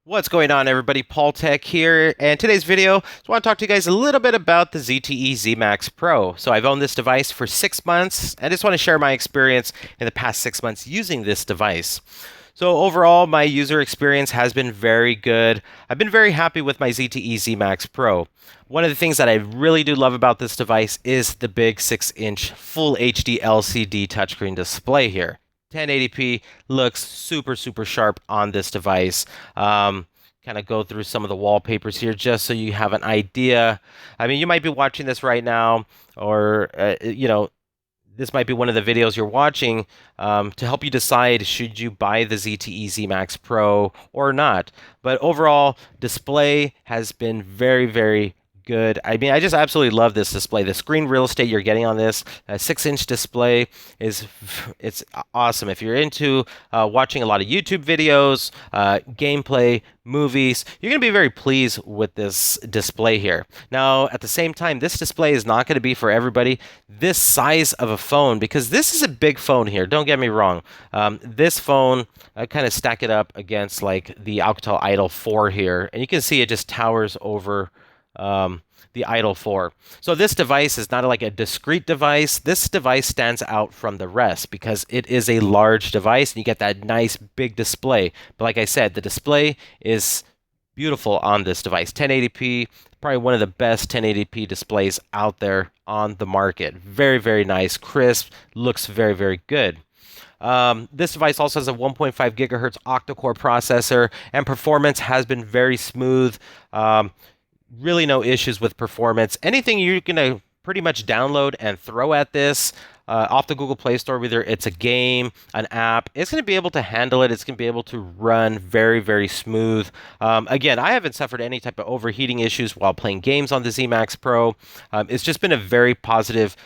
What's going on, everybody? Paul Tech here, and today's video, I just want to talk to you guys a little bit about the ZTE Z Max Pro. So I've owned this device for 6 months. I just want to share my experience in the past 6 months using this device. So overall, my user experience has been very good. I've been very happy with my ZTE Z Max Pro. One of the things that I really do love about this device is the big 6-inch Full HD LCD touchscreen display here. 1080p looks super sharp on this device. Kind of go through some of the wallpapers here just so you have an idea. I mean, you might be watching this right now, or this might be one of the videos you're watching to help you decide should you buy the ZTE Z Max Pro or not. But overall, display has been very good. I mean, I just absolutely love this display. The screen real estate you're getting on this 6-inch display it's awesome. If you're into watching a lot of YouTube videos, gameplay, movies, you're going to be very pleased with this display here. Now, at the same time, this display is not going to be for everybody. This size of a phone, because this is a big phone here, don't get me wrong. This phone, I kind of stack it up against like the Alcatel Idol 4 here, and you can see it just towers over the Idol 4. So this device is not like a discrete device. This device stands out from the rest because it is a large device and you get that nice big display. But like I said, the display is beautiful on this device. 1080p, probably one of the best 1080p displays out there on the market. Very nice, crisp, looks very good. This device also has a 1.5 gigahertz octa-core processor, and performance has been very smooth. Really no issues with performance. Anything you're going to pretty much download and throw at this off the Google Play Store, whether it's a game, an app, it's going to be able to handle it. It's going to be able to run very smooth. Again, I haven't suffered any type of overheating issues while playing games on the Z Max Pro. It's just been a very positive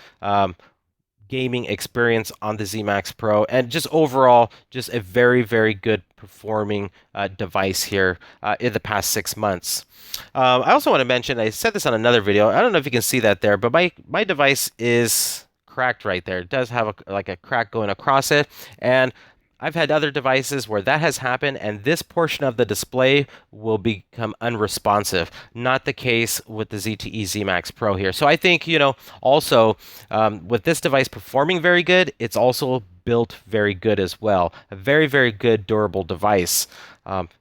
gaming experience on the Z Max Pro, and just overall, just a very good performing device here in the past 6 months. I also want to mention, I said this on another video, I don't know if you can see that there, but my device is cracked right there. It does have like a crack going across it, and I've had other devices where that has happened and this portion of the display will become unresponsive. Not the case with the ZTE Z Max Pro here. So I think, also with this device performing very good, it's also built very good as well. A very good durable device.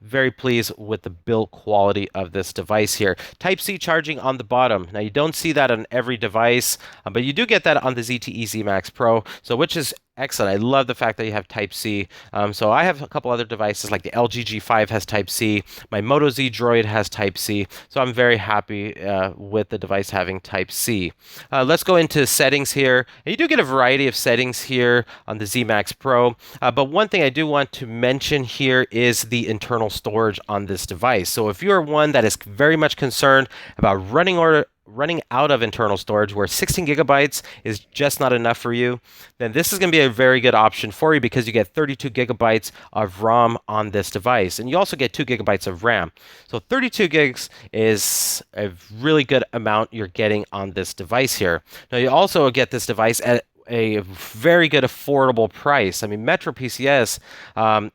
Very pleased with the build quality of this device here. Type-C charging on the bottom. Now you don't see that on every device, but you do get that on the ZTE Z Max Pro, so which is excellent. I love the fact that you have Type-C. So I have a couple other devices like the LG G5 has Type-C. My Moto Z Droid has Type-C. So I'm very happy with the device having Type-C. Let's go into settings here. And you do get a variety of settings here on the Z Max Pro. But one thing I do want to mention here is the internal storage on this device. So if you're one that is very much concerned about running out of internal storage, where 16 gigabytes is just not enough for you, then this is going to be a very good option for you because you get 32 gigabytes of ROM on this device, and you also get 2 gigabytes of RAM. So 32 gigs is a really good amount you're getting on this device here. Now you also get this device at a very good affordable price. I mean, Metro PCS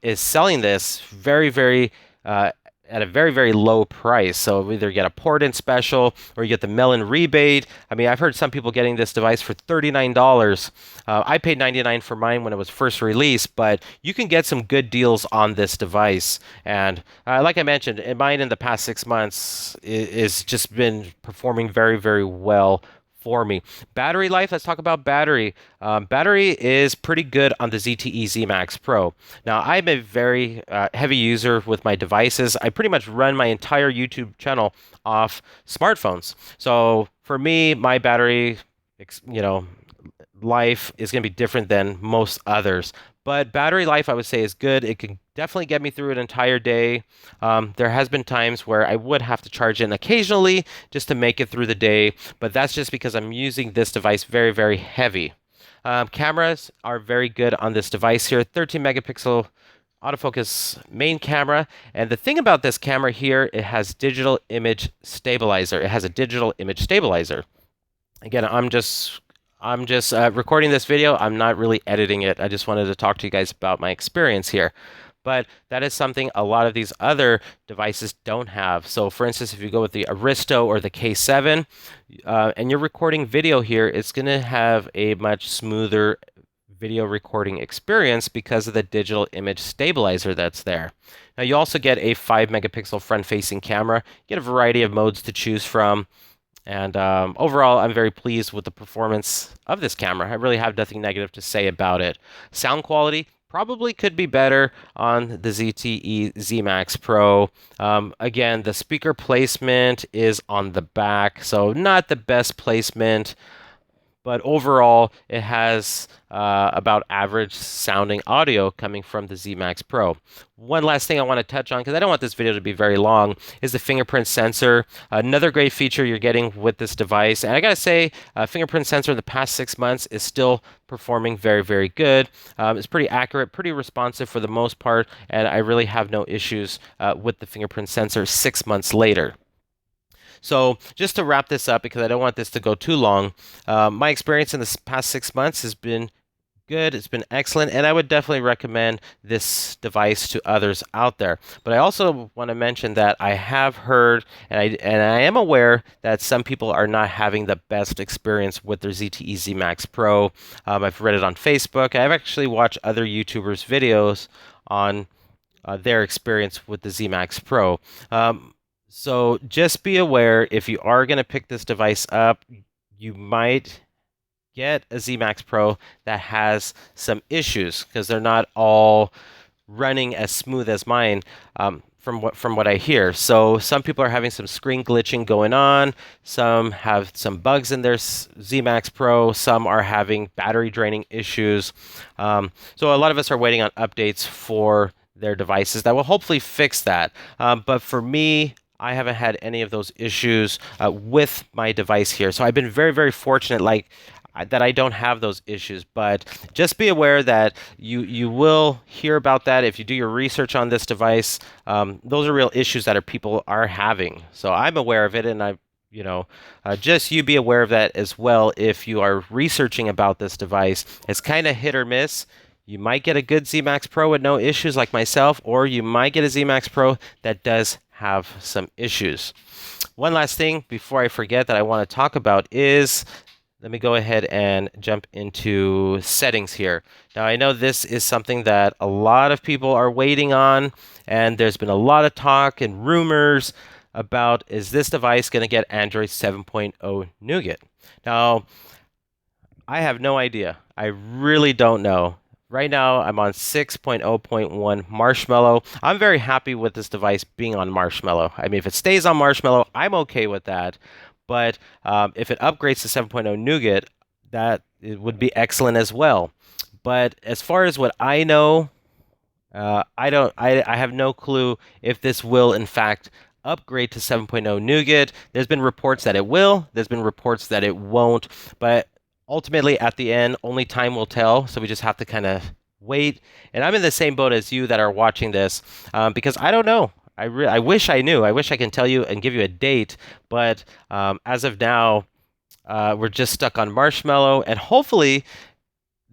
is selling this very at a very low price. So either you get a port-in special or you get the mail-in rebate. I mean, I've heard some people getting this device for $39. I paid $99 for mine when it was first released, but you can get some good deals on this device. And like I mentioned, mine in the past 6 months is just been performing very well for me. Battery life, let's talk about battery. Battery is pretty good on the ZTE Z Max Pro. Now, I'm a very heavy user with my devices. I pretty much run my entire YouTube channel off smartphones. So for me, my battery, life is going to be different than most others. But battery life, I would say, is good. It can definitely get me through an entire day. There has been times where I would have to charge in occasionally just to make it through the day, but that's just because I'm using this device very heavy. Cameras are very good on this device here. 13 megapixel autofocus main camera. And the thing about this camera here, it has digital image stabilizer. It has a digital image stabilizer. Again, I'm just recording this video. I'm not really editing it. I just wanted to talk to you guys about my experience here. but that is something a lot of these other devices don't have. So for instance, if you go with the Aristo or the K7, and you're recording video here, it's going to have a much smoother video recording experience because of the digital image stabilizer that's there. Now you also get a 5 megapixel front-facing camera. You get a variety of modes to choose from. And overall, I'm very pleased with the performance of this camera. I really have nothing negative to say about it. Sound quality probably could be better on the ZTE Z Max Pro. Again, the speaker placement is on the back, so not the best placement. But overall, it has about average sounding audio coming from the Z Max Pro. One last thing I want to touch on, because I don't want this video to be very long, is the fingerprint sensor. Another great feature you're getting with this device. And I gotta say, fingerprint sensor in the past 6 months is still performing very, very good. It's pretty accurate, pretty responsive for the most part, and I really have no issues with the fingerprint sensor 6 months later. So just to wrap this up, because I don't want this to go too long, my experience in the past 6 months has been good. It's been excellent, and I would definitely recommend this device to others out there. But I also want to mention that I have heard, and I am aware that some people are not having the best experience with their ZTE Z Max Pro. I've read it on Facebook. I've actually watched other YouTubers' videos on their experience with the Z Max Pro. So just be aware, if you are going to pick this device up, you might get a Z Max Pro that has some issues because they're not all running as smooth as mine, from what I hear. So some people are having some screen glitching going on. Some have some bugs in their Z Max Pro. Some are having battery draining issues. So a lot of us are waiting on updates for their devices that will hopefully fix that. But for me, I haven't had any of those issues with my device here. So I've been very, very fortunate that I don't have those issues. But just be aware that you will hear about that if you do your research on this device. Those are real issues that people are having. So I'm aware of it, and just you be aware of that as well if you are researching about this device. It's kind of hit or miss. You might get a good Z Max Pro with no issues like myself, or you might get a Z Max Pro that does have some issues. One last thing before I forget that I want to talk about is, let me go ahead and jump into settings here. Now I know this is something that a lot of people are waiting on, and there's been a lot of talk and rumors about, is this device going to get Android 7.0 Nougat? Now, I have no idea. I really don't know. Right now, I'm on 6.0.1 Marshmallow. I'm very happy with this device being on Marshmallow. I mean, if it stays on Marshmallow, I'm okay with that. But if it upgrades to 7.0 Nougat, it would be excellent as well. But as far as what I know, I have no clue if this will, in fact, upgrade to 7.0 Nougat. There's been reports that it will. There's been reports that it won't. But ultimately, at the end, only time will tell, so we just have to kind of wait. And I'm in the same boat as you that are watching this, because I don't know. I wish I knew. I wish I can tell you and give you a date, but as of now, we're just stuck on Marshmallow, and hopefully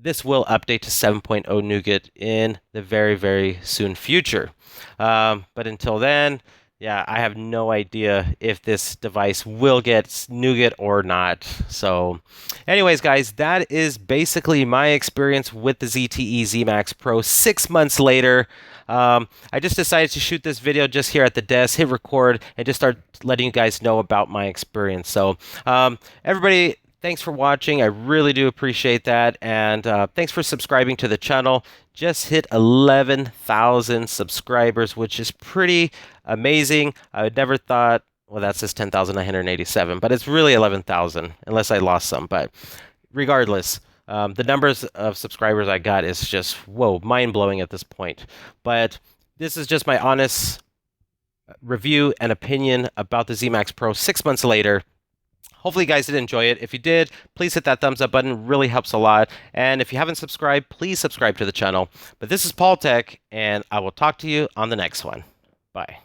this will update to 7.0 Nougat in the very, very soon future. But until then, yeah, I have no idea if this device will get Nougat or not. So anyways, guys, that is basically my experience with the ZTE Z Max Pro 6 months later. I just decided to shoot this video just here at the desk, hit record, and just start letting you guys know about my experience. So everybody, thanks for watching. I really do appreciate that. And thanks for subscribing to the channel. Just hit 11,000 subscribers, which is pretty amazing. I never thought, well, that says 10,987, but it's really 11,000, unless I lost some. But regardless, the numbers of subscribers I got is just, whoa, mind-blowing at this point. But this is just my honest review and opinion about the Z Max Pro 6 months later. Hopefully you guys did enjoy it. If you did, please hit that thumbs up button. It really helps a lot. And if you haven't subscribed, please subscribe to the channel. But this is Paul Tech, and I will talk to you on the next one. Bye.